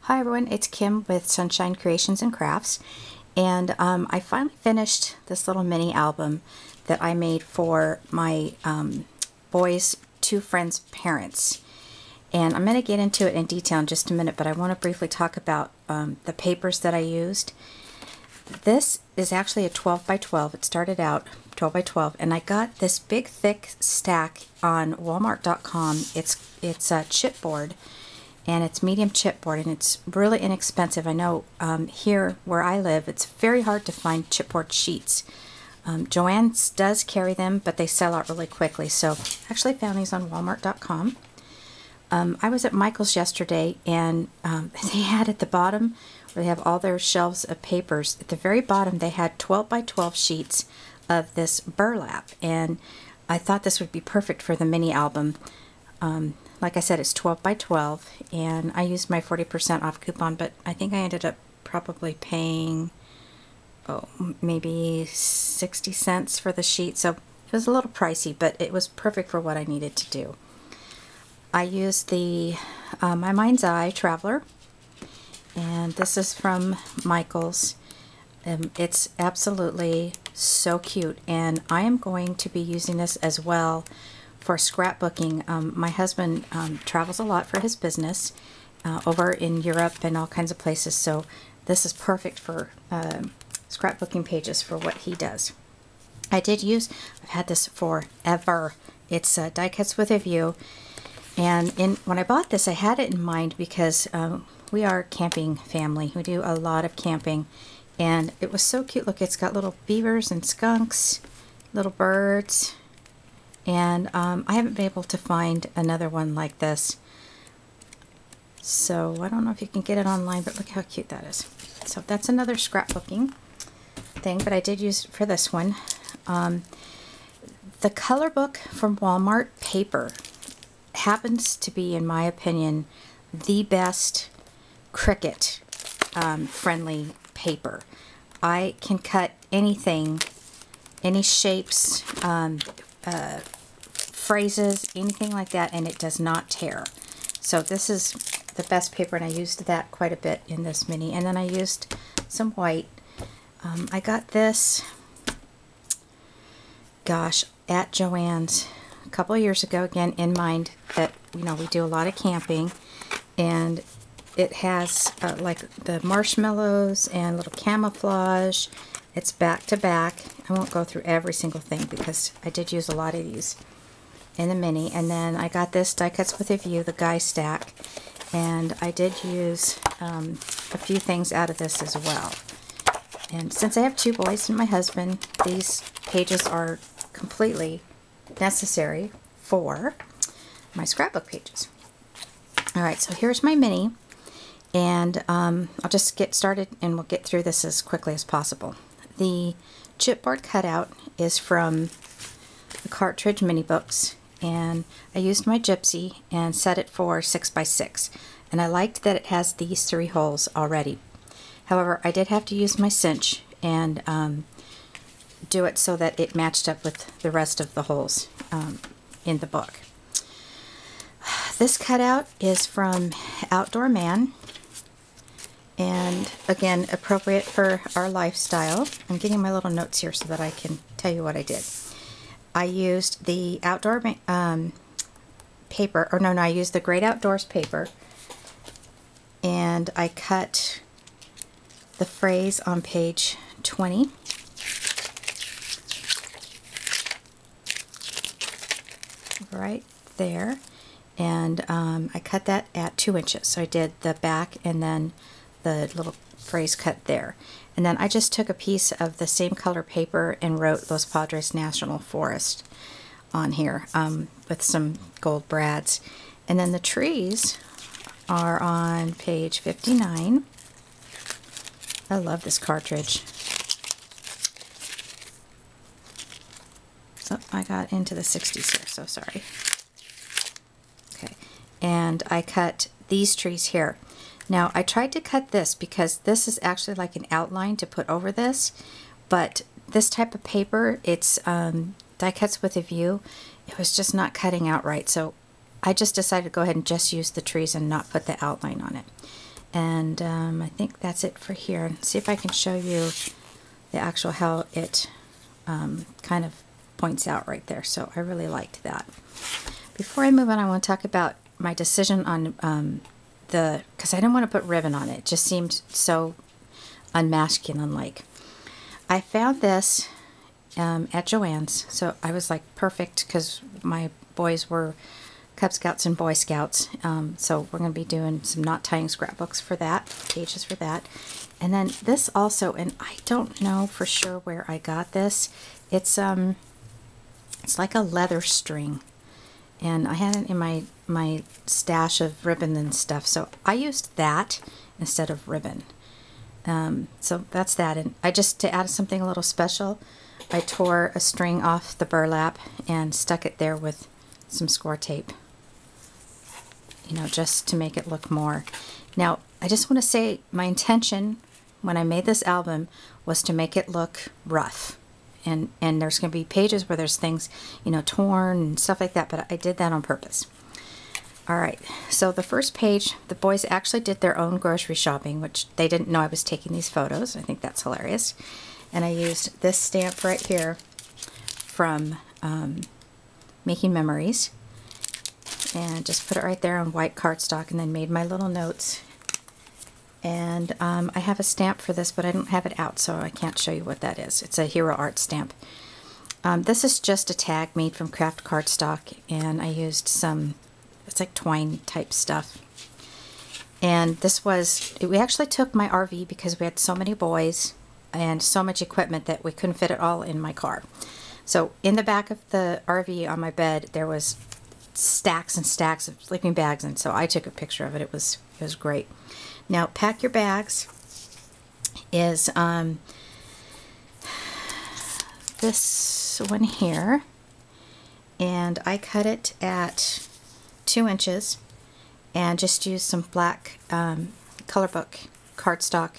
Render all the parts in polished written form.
Hi everyone, it's Kim with Sunshine Creations and Crafts, and I finally finished this little mini album that I made for my boys' two friends' parents. And I'm going to get into it in detail in just a minute, but I want to briefly talk about the papers that I used. This is actually a 12 by 12. It started out 12 by 12, and I got this big thick stack on Walmart.com. It's a chipboard, and it's medium chipboard, and it's really inexpensive. I know here where I live, it's very hard to find chipboard sheets. Joann's does carry them, but they sell out really quickly, so I actually found these on Walmart.com. I was at Michael's yesterday, and they had at the bottom, where they have all their shelves of papers, at the very bottom they had 12 by 12 sheets of this burlap, and I thought this would be perfect for the mini album. Like I said, it's 12 by 12, and I used my 40% off coupon, but I think I ended up probably paying, maybe 60 cents for the sheet, so it was a little pricey, but it was perfect for what I needed to do. I used the My Mind's Eye Traveler, and this is from Michael's. It's absolutely so cute, and I am going to be using this as well for scrapbooking. My husband travels a lot for his business over in Europe and all kinds of places, so this is perfect for scrapbooking pages for what he does. I've had this forever. It's Die Cuts with a View, and when I bought this, I had it in mind because we are a camping family. We do a lot of camping, and it was so cute. Look, it's got little beavers and skunks, little birds, and I haven't been able to find another one like this. So I don't know if you can get it online, but look how cute that is. So that's another scrapbooking thing, but I did use it for this one. The color book from Walmart paper happens to be, in my opinion, the best Cricut friendly paper. I can cut anything, any shapes, phrases, anything like that, and it does not tear. So this is the best paper, and I used that quite a bit in this mini. And then I used some white. I got this, gosh, at Joann's a couple of years ago, again in mind that, you know, we do a lot of camping, and it has like the marshmallows and little camouflage. It's back to back. I won't go through every single thing because I did use a lot of these in the mini. And then I got this Die Cuts with a View, the guy stack, and I did use a few things out of this as well. And since I have two boys and my husband, these pages are completely necessary for my scrapbook pages. Alright, so here's my mini, and I'll just get started and we'll get through this as quickly as possible. The chipboard cutout is from the Cartridge Mini Books, and I used my Gypsy and set it for 6 by 6, and I liked that it has these 3 holes already. However, I did have to use my cinch and do it so that it matched up with the rest of the holes in the book. This cutout is from Outdoor Man, and again, appropriate for our lifestyle. I'm getting my little notes here so that I can tell you what I did. I used the Outdoor paper, I used the Great Outdoors paper, and I cut the phrase on page 20. Right there, and I cut that at 2 inches. So I did the back and then the little phrase cut there, and then I just took a piece of the same color paper and wrote Los Padres National Forest on here with some gold brads. And then the trees are on page 59. I love this cartridge. So I got into the 60s here, so sorry. Okay, and I cut these trees here. Now I tried to cut this because this is actually like an outline to put over this, but this type of paper, it's Die Cuts with a View, it was just not cutting out right, so I just decided to go ahead and just use the trees and not put the outline on it. And I think that's it for here. See if I can show you the actual how it kind of points out right there. So I really liked that. Before I move on, I want to talk about my decision on because I didn't want to put ribbon on it. It just seemed so unmasculine-like. I found this at Joann's, so I was like perfect because my boys were Cub Scouts and Boy Scouts, so we're going to be doing some knot tying scrapbooks for that, pages for that. And then this also, and I don't know for sure where I got this. It's like a leather string, and I had it in my stash of ribbon and stuff, so I used that instead of ribbon. So that's that. And I just, to add something a little special, I tore a string off the burlap and stuck it there with some score tape, you know, just to make it look more. Now, I just want to say my intention when I made this album was to make it look rough. And there's going to be pages where there's things, you know, torn and stuff like that, but I did that on purpose. All right, so the first page, the boys actually did their own grocery shopping, which they didn't know I was taking these photos. I think that's hilarious. And I used this stamp right here from Making Memories, and just put it right there on white cardstock, and then made my little notes. And I have a stamp for this, but I don't have it out, so I can't show you what that is. It's a Hero Art stamp. This is just a tag made from craft cardstock, and I used some, it's like twine type stuff. And this was, we actually took my RV because we had so many boys and so much equipment that we couldn't fit it all in my car. So in the back of the RV on my bed, there was stacks and stacks of sleeping bags, and so I took a picture of it. It was great. Now, Pack Your Bags is this one here, and I cut it at 2 inches and just used some black color book cardstock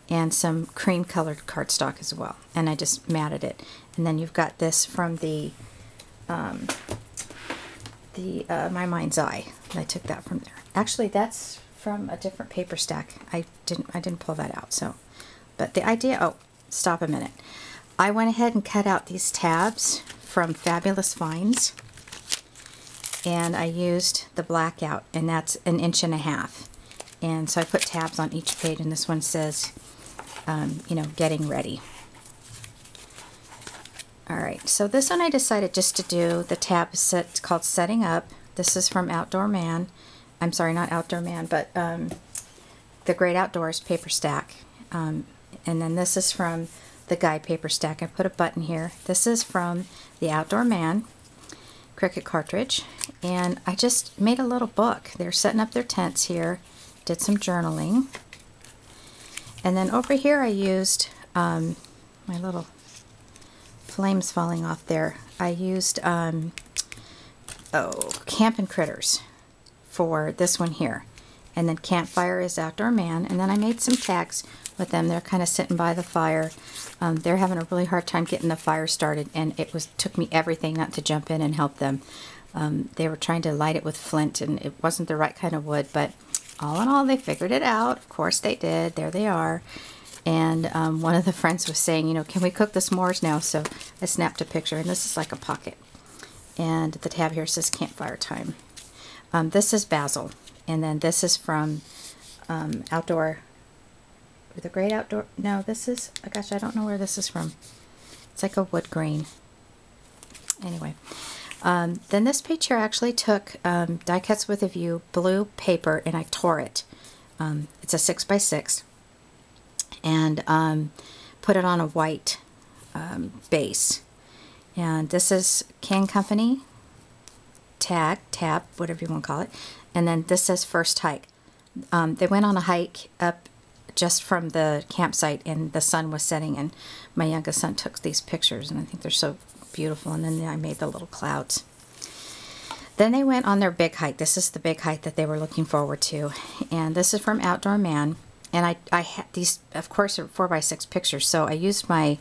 and some cream colored cardstock as well, and I just matted it. And then you've got this from the My Mind's Eye. I took that from there. Actually, that's from a different paper stack. I didn't pull that out. So, but the idea. Oh, stop a minute. I went ahead and cut out these tabs from Fabulous Finds, and I used the blackout, and that's 1.5 inches. And so I put tabs on each page, and this one says, you know, getting ready. Alright, so this one I decided just to do the tab set called Setting Up. This is from Outdoor Man. I'm sorry, not Outdoor Man, but The Great Outdoors paper stack. And then this is from the Guide paper stack. I put a button here. This is from the Outdoor Man Cricut cartridge. And I just made a little book. They're setting up their tents here. Did some journaling. And then over here I used my little flames falling off there. I used Campin' Critters for this one here, and then Campfire is Outdoor Man, and then I made some tags with them. They're kind of sitting by the fire. They're having a really hard time getting the fire started, and it took me everything not to jump in and help them. They were trying to light it with flint, and it wasn't the right kind of wood, but all in all, they figured it out. Of course they did. There they are. And one of the friends was saying, you know, can we cook the s'mores now? So I snapped a picture, and this is like a pocket. And the tab here says Campfire Time. This is Basil, and then this is from The Great Outdoor. No, this is, oh gosh, I don't know where this is from. It's like a wood grain. Anyway, then this page here actually took Die Cuts with a View blue paper, and I tore it. It's a 6x6. And put it on a white base. And this is King Company tab, whatever you want to call it. And then this says First Hike. They went on a hike up just from the campsite, and the sun was setting, and my youngest son took these pictures, and I think they're so beautiful. And then I made the little clouds. Then they went on their big hike. This is the big hike that they were looking forward to. And this is from Outdoor Man. And I had these, of course, are 4x6 pictures, so I used my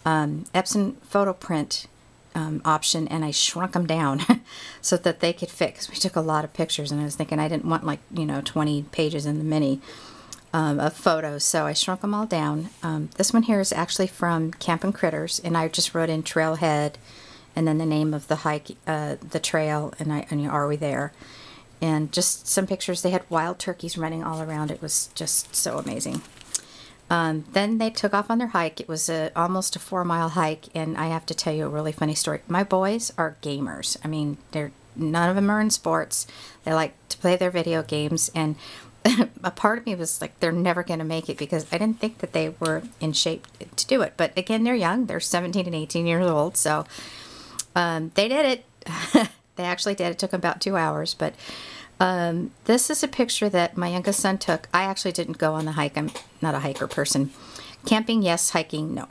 Epson photo print option, and I shrunk them down so that they could fit, because we took a lot of pictures, and I was thinking I didn't want, like, you know, 20 pages in the mini. of photos, so I shrunk them all down. This one here is actually from Campin' Critters, and I just wrote in Trailhead and then the name of the hike, the trail, and are we there? And just some pictures. They had wild turkeys running all around. It was just so amazing. Then they took off on their hike. It was almost a 4-mile hike, and I have to tell you a really funny story. My boys are gamers. I mean, none of them are in sports. They like to play their video games, and a part of me was like, they're never going to make it, because I didn't think that they were in shape to do it. But again, they're young. They're 17 and 18 years old, so they did it. They actually did. It took them about 2 hours, but this is a picture that my youngest son took. I actually didn't go on the hike. I'm not a hiker person. Camping, yes. Hiking, no.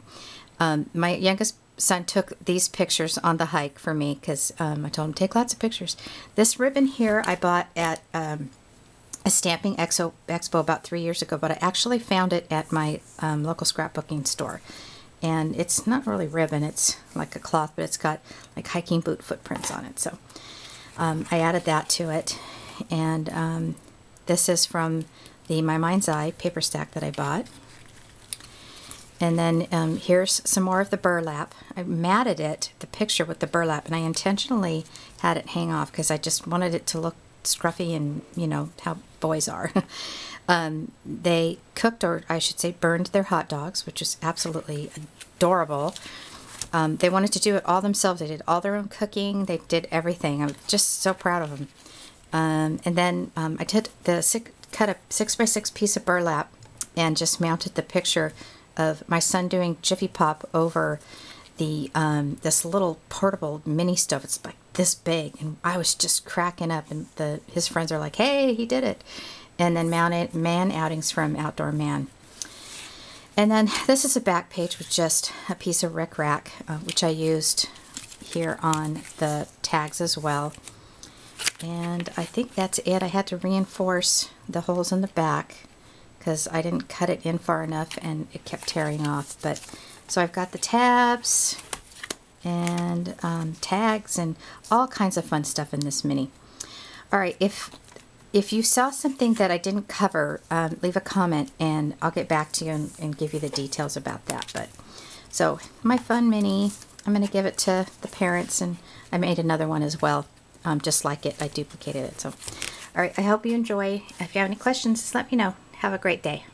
My youngest son took these pictures on the hike for me, because I told him to take lots of pictures. This ribbon here I bought at a stamping expo about 3 years ago, but I actually found it at my local scrapbooking store. And it's not really ribbon, it's like a cloth, but it's got like hiking boot footprints on it. So I added that to it. And this is from the My Mind's Eye paper stack that I bought. And then here's some more of the burlap. I matted it, the picture with the burlap, and I intentionally had it hang off because I just wanted it to look scruffy, and you know how boys are. They cooked, or I should say burned, their hot dogs, which is absolutely adorable. They wanted to do it all themselves. They did all their own cooking. They did everything. I'm just so proud of them. And then I cut a 6x6 piece of burlap and just mounted the picture of my son doing Jiffy Pop over the this little portable mini stove. It's like this big, and I was just cracking up, and his friends are like, hey, he did it. And then mounted Man Outings from Outdoor Man. And then this is a back page with just a piece of rickrack, which I used here on the tags as well. And I think that's it. I had to reinforce the holes in the back because I didn't cut it in far enough and it kept tearing off. But so I've got the tabs and tags and all kinds of fun stuff in this mini. All right, if you saw something that I didn't cover, leave a comment and I'll get back to you and give you the details about that. But so my fun mini, I'm going to give it to the parents, and I made another one as well, just like it. I duplicated it. So, all right, I hope you enjoy. If you have any questions, just let me know. Have a great day.